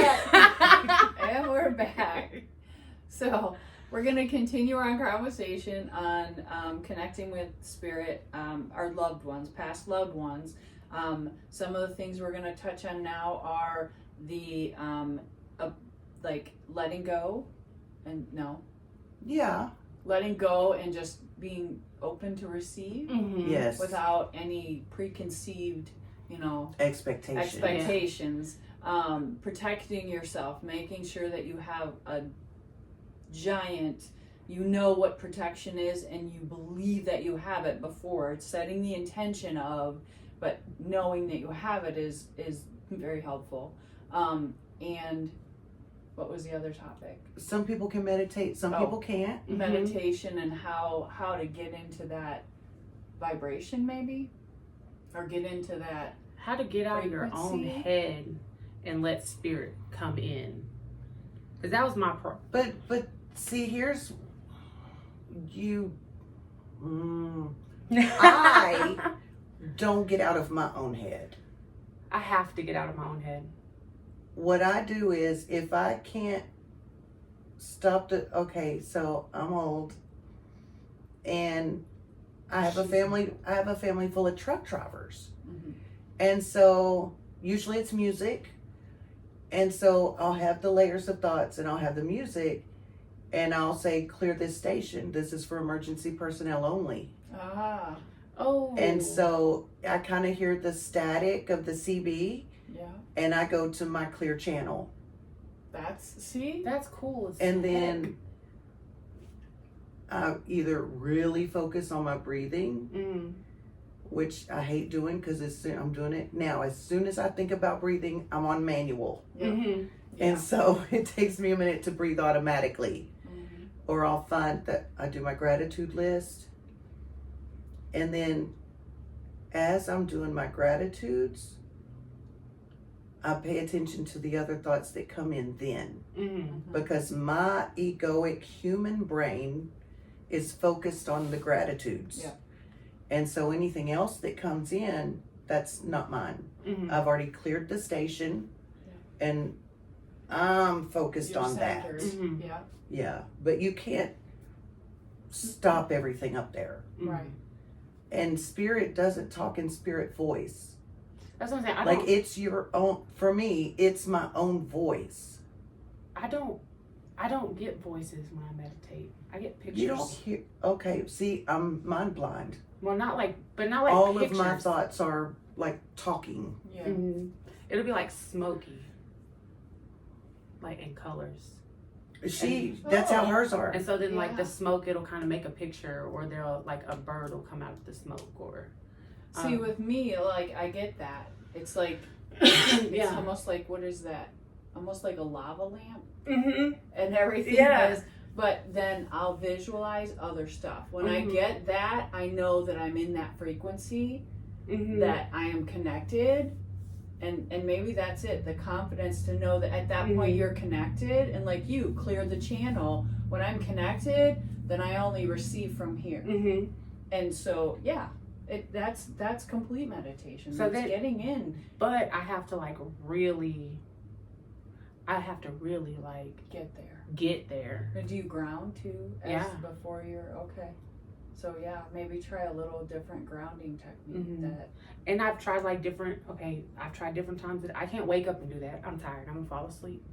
back. And we're back. So we're going to continue our conversation on connecting with spirit, our loved ones, past loved ones. Some of the things we're going to touch on now are the like letting go and letting go and just being open to receive. Mm-hmm. Yes. Without any preconceived, expectations. Protecting yourself, making sure that you have a giant, you know what protection is and you believe that you have it before setting the intention of, but knowing that you have it is very helpful. And what was the other topic? Some people can meditate, some people can't. Meditation and how to get into that vibration maybe, or get into that how to get out of your own head and let spirit come in, because that was my but see, here's I don't get out of my own head. I have to get out of my own head. What I do is, if I can't stop so I'm old and I have a family full of truck drivers. Mm-hmm. And so usually it's music. And so I'll have the layers of thoughts and I'll have the music and I'll say, clear this station. This is for emergency personnel only. Ah. Oh. And so I kind of hear the static of the CB. Yeah. And I go to my clear channel. That's cool. And then I either really focus on my breathing, which I hate doing because I'm doing it now. As soon as I think about breathing, I'm on manual. Yeah. Mm-hmm. And so it takes me a minute to breathe automatically. Mm-hmm. Or I'll find that I do my gratitude list. And then as I'm doing my gratitudes, I pay attention to the other thoughts that come in then. Mm-hmm. Because my egoic human brain is focused on the gratitudes. Yeah. And so anything else that comes in, that's not mine. Mm-hmm. I've already cleared the station and I'm focused on centered. that. Mm-hmm. Yeah. Yeah. But you can't stop everything up there. Right. And spirit doesn't talk in spirit voice. That's what I'm saying. It's your own, for me, it's my own voice. I don't get voices when I meditate. I get pictures. You don't hear, okay, see, I'm mind blind. Well, not like all pictures. of my thoughts are like talking. Yeah. Mm-hmm. It'll be like smoky. Like in colors. That's how hers are. And so then like the smoke, it'll kind of make a picture, or there'll like a bird will come out of the smoke, or see, with me, like, I get that. It's like, it's almost like, what is that? Almost like a lava lamp. Mm-hmm. And everything is, but then I'll visualize other stuff. When I get that, I know that I'm in that frequency, that I am connected. And maybe that's it, the confidence to know that at that point you're connected, and like you clear the channel. When I'm connected, then I only receive from here. Mm-hmm. And so, that's complete meditation. So that's getting in. But I have to really like get there. And do you ground too? Before you're okay. So maybe try a little different grounding technique. And I've tried different times that I can't wake up and do that. I'm tired. I'm gonna fall asleep.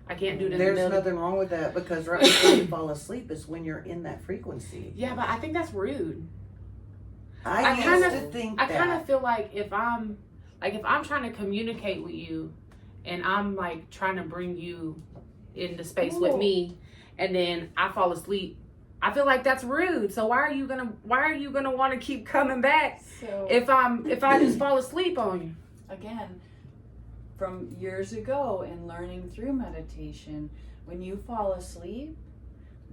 I can't do it. There's nothing wrong with that, because right before you fall asleep is when you're in that frequency. Yeah, but I think that's rude. I kind of feel like if I'm trying to communicate with you, and I'm like trying to bring you into space with me, and then I fall asleep, I feel like that's rude. So why are you gonna want to keep coming back if I just fall asleep on you? Again, from years ago and learning through meditation, when you fall asleep,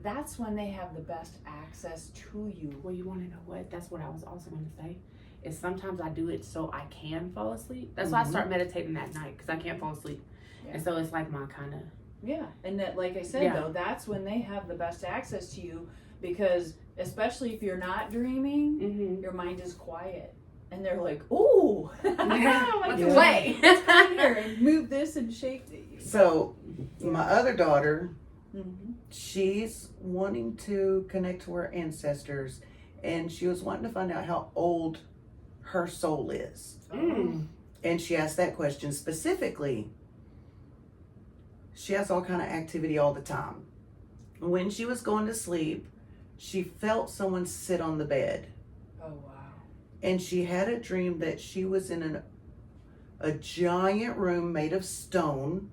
that's when they have the best access to you. Well, you want to know what? That's what I was also going to say. Is sometimes I do it so I can fall asleep. That's why I start meditating at night, because I can't fall asleep. Yeah. And so it's like my kind of... Yeah, and that, like I said, though, that's when they have the best access to you, because especially if you're not dreaming, your mind is quiet. and they're like, ooh, Let's Yeah. play. come here and move this and shake it. So my other daughter, Mm-hmm. she's wanting to connect to her ancestors, and she was wanting to find out how old her soul is. Mm. And she asked that question specifically. She has all kind of activity all the time. When she was going to sleep, she felt someone sit on the bed, Oh wow. and she had a dream that she was in a giant room made of stone,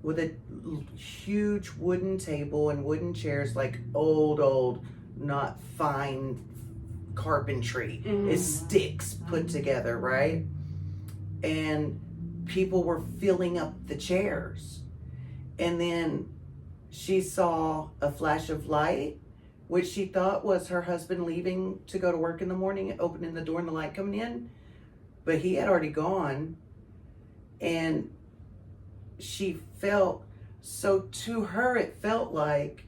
with a huge wooden table and wooden chairs, like old, not fine carpentry. Mm. It's sticks put together, right? And people were filling up the chairs. And then she saw a flash of light, which she thought was her husband leaving to go to work in the morning, opening the door and the light coming in. But he had already gone. And she felt, so to her, it felt like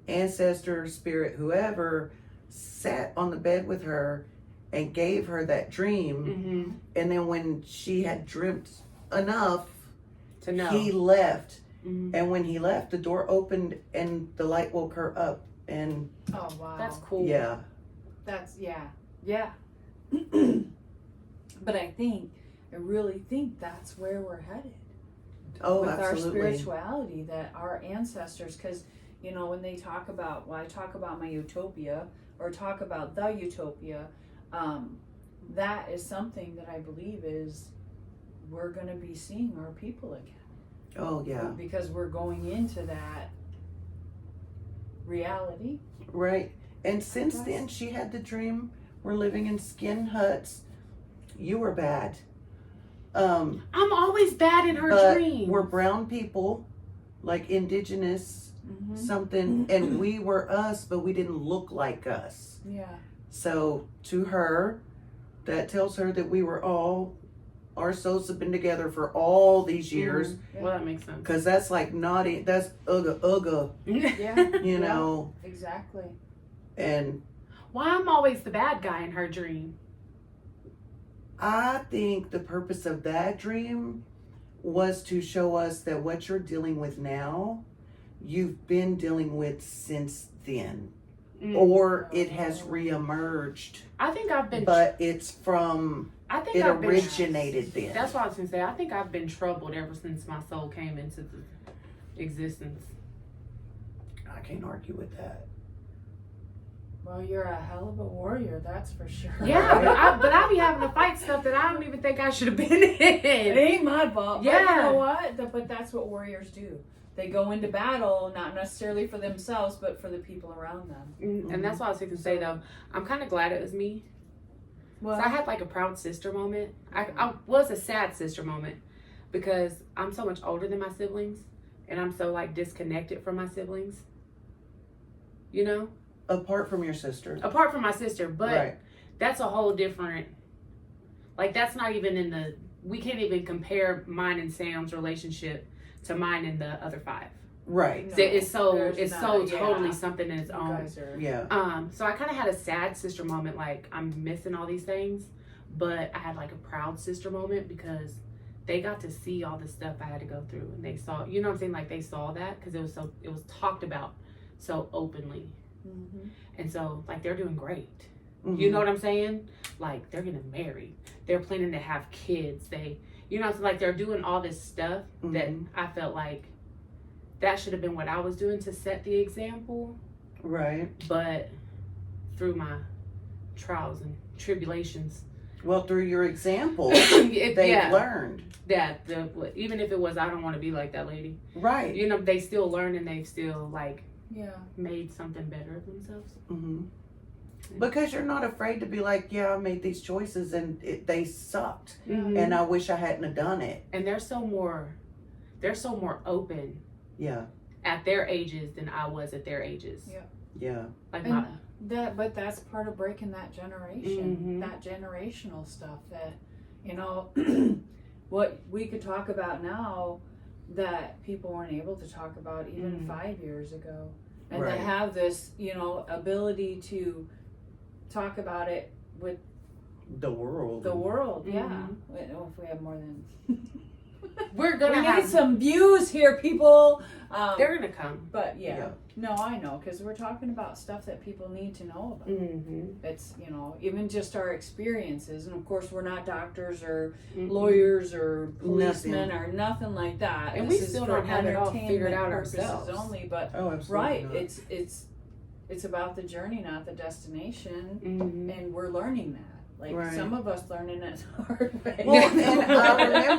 ancestor, spirit, whoever, sat on the bed with her and gave her that dream. Mm-hmm. And then when she had dreamt enough, To know. he left. Mhm. And when he left, the door opened and the light woke her up. And Oh wow. That's cool. yeah, That's yeah. But I really think that's where we're headed. oh, With our absolutely. spirituality, that our ancestors, because when they talk about, I talk about my utopia or talk about the utopia, that is something that I believe is we're going to be seeing our people again, Oh, yeah, because we're going into that reality. right. And since then, she had the dream. We're living in skin huts. You were bad. I'm always bad in her But dreams. we're brown people, like indigenous Mm-hmm. something, and we were us, but we didn't look like us. Yeah. So to her, that tells her that we were all, our souls have been together for all these years. Yeah. Well, that makes sense. Because that's like naughty, that's ugga, Yeah. you Yeah. know, Exactly. and Why I'm always the bad guy in her dream? I think the purpose of that dream was to show us that what you're dealing with now, you've been dealing with since then, Mm. or it has reemerged, I think I've been. but it's from, I think it I've been. originated then. That's what I was gonna say. I think I've been troubled ever since my soul came into existence. I can't argue with that. Well, you're a hell of a warrior, that's for sure. Yeah, but I be having to fight stuff that I don't even think I should have been It in. ain't my fault. Yeah. But you know what? But that's what warriors do. They go into battle, not necessarily for themselves, but for the people around them. And that's what I was going to say though. I'm kind of glad it was me. Well, So I had like a proud sister moment. I was a sad sister moment because I'm so much older than my siblings and I'm so like disconnected from my siblings. You know? Apart from your sister. Apart from my sister, but Right. that's a whole different, like that's not even in the, we can't even compare mine and Sam's relationship to mine and the other five. Right. no, So it's so there's not, totally yeah. something in its You own. guys are. Yeah. So I kind of had a sad sister moment, like I'm missing all these things, but I had like a proud sister moment because they got to see all the stuff I had to go through, and they saw, you know what I'm saying, like they saw that because it was talked about so openly, Mm-hmm. and so like they're doing great. Mhm. You know what I'm saying? Like they're getting married, they're planning to have kids, so like they're doing all this stuff that Mhm. I felt like that should have been what I was doing to set the example. Right. But through my trials and tribulations, Well, through your example, they've they've learned. that even if it was I don't want to be like that lady, Right. you know, they still learn and they've still like Yeah. made something better of themselves. Hmm. Because you're not afraid to be like, yeah, I made these choices and they sucked, and I wish I hadn't have done it. And they're so more open Yeah. at their ages than I was at their ages. Yeah. Yeah. Like And my but that's part of breaking that generation, Mhm. that generational stuff that, what we could talk about now that people weren't able to talk about even 5 years ago. And Right. they have this, ability to talk about it the world. the world. Yeah. Mhm. If we have more than. We're We gonna need have. some views here, people. They're gonna come. But yeah. Yeah. No, I know, because we're talking about stuff that people need to know about. Mm-hmm. It's, even just our experiences. And of course, we're not doctors or Mm-hmm. lawyers or policemen or nothing like that. And This we is still for don't have it all entertainment figured out purposes ourselves. only. But Oh, absolutely. right, not. it's about the journey, not the destination. Mm-hmm. And we're learning that. Like Right. some of us learning it the hard way. Well, and I remember